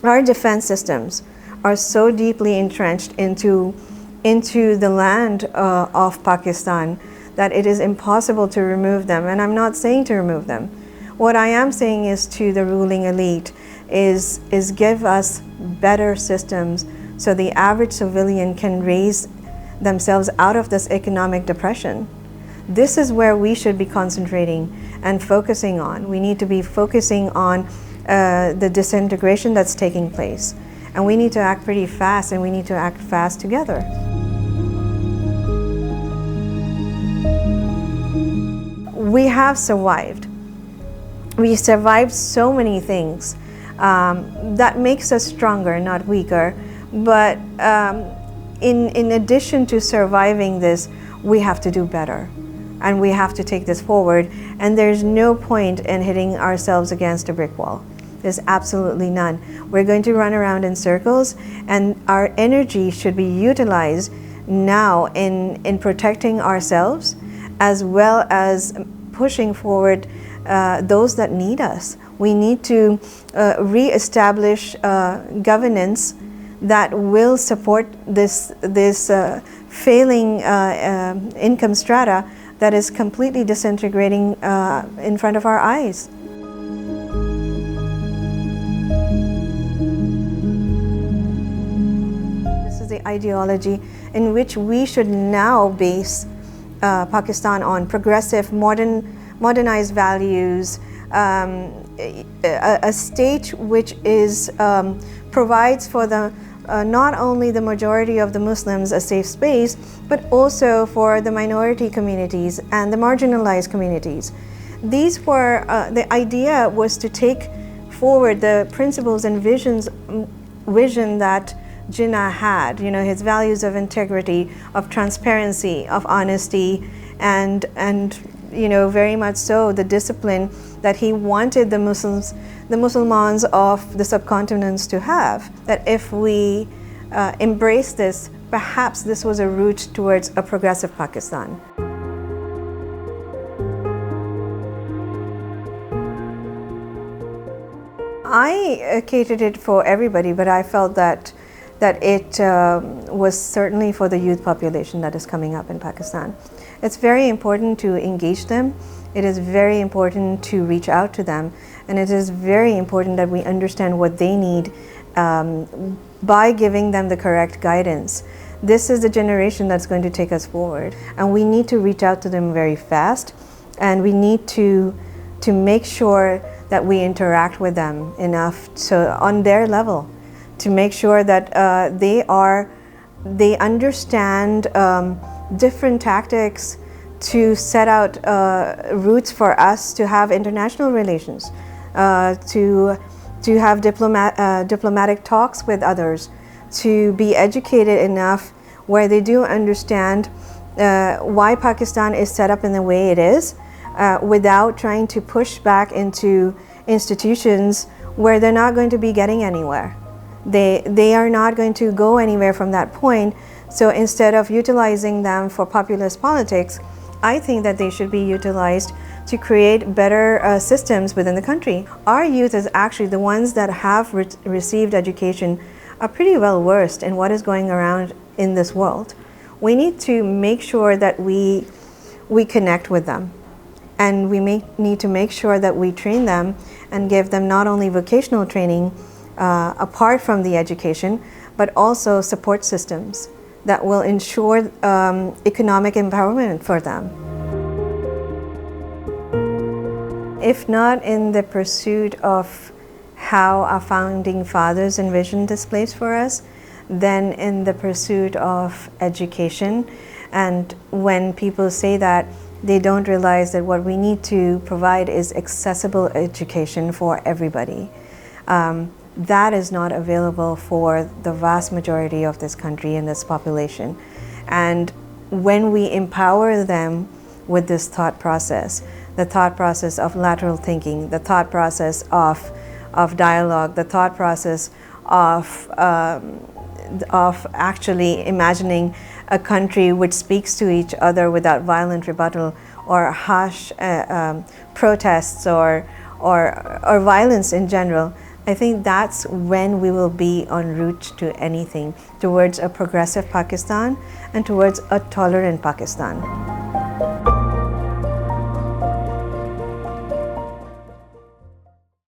Our defense systems are so deeply entrenched into the land of Pakistan that it is impossible to remove them. And I'm not saying to remove them. What I am saying is to the ruling elite is give us better systems so the average civilian can raise themselves out of this economic depression. This is where we should be concentrating and focusing on. We need to be focusing on the disintegration that's taking place. And we need to act pretty fast, and we need to act fast together. We have survived. We survived so many things that makes us stronger, not weaker. But in addition to surviving this, we have to do better. And we have to take this forward. And there's no point in hitting ourselves against a brick wall. There's absolutely none. We're going to run around in circles, and our energy should be utilized now in protecting ourselves, as well as pushing forward those that need us. We need to re-establish governance that will support this failing income strata that is completely disintegrating in front of our eyes. This is the ideology in which we should now base Pakistan on: progressive, modernized values, a state which provides for the not only the majority of the Muslims a safe space, but also for the minority communities and the marginalized communities. These were the idea was to take forward the principles and vision that Jinnah had. You know, his values of integrity, of transparency, of honesty, and you know, very much so the discipline that he wanted the Muslimans of the subcontinents to have. That if we embrace this, perhaps this was a route towards a progressive Pakistan. I catered it for everybody, but I felt that it was certainly for the youth population that is coming up in Pakistan. It's very important to engage them. It is very important to reach out to them. And it is very important that we understand what they need by giving them the correct guidance. This is the generation that's going to take us forward. And we need to reach out to them very fast. And we need to make sure that we interact with them enough on their level, to make sure that they understand different tactics to set out routes for us to have international relations, to have diplomatic talks with others, to be educated enough where they do understand why Pakistan is set up in the way it is, without trying to push back into institutions where they're not going to be getting anywhere. They are not going to go anywhere from that point. So instead of utilizing them for populist politics, I think that they should be utilized to create better systems within the country. Our youth is actually the ones that have received education are pretty well versed in what is going around in this world. We need to make sure that we connect with them. And we need to make sure that we train them and give them not only vocational training apart from the education, but also support systems that will ensure economic empowerment for them. If not in the pursuit of how our founding fathers envisioned this place for us, then in the pursuit of education. And when people say that, they don't realize that what we need to provide is accessible education for everybody. That is not available for the vast majority of this country and this population. And when we empower them with this thought process, the thought process of lateral thinking, the thought process of dialogue, the thought process of actually imagining a country which speaks to each other without violent rebuttal or harsh protests or violence in general, I think that's when we will be en route to anything, towards a progressive Pakistan and towards a tolerant Pakistan.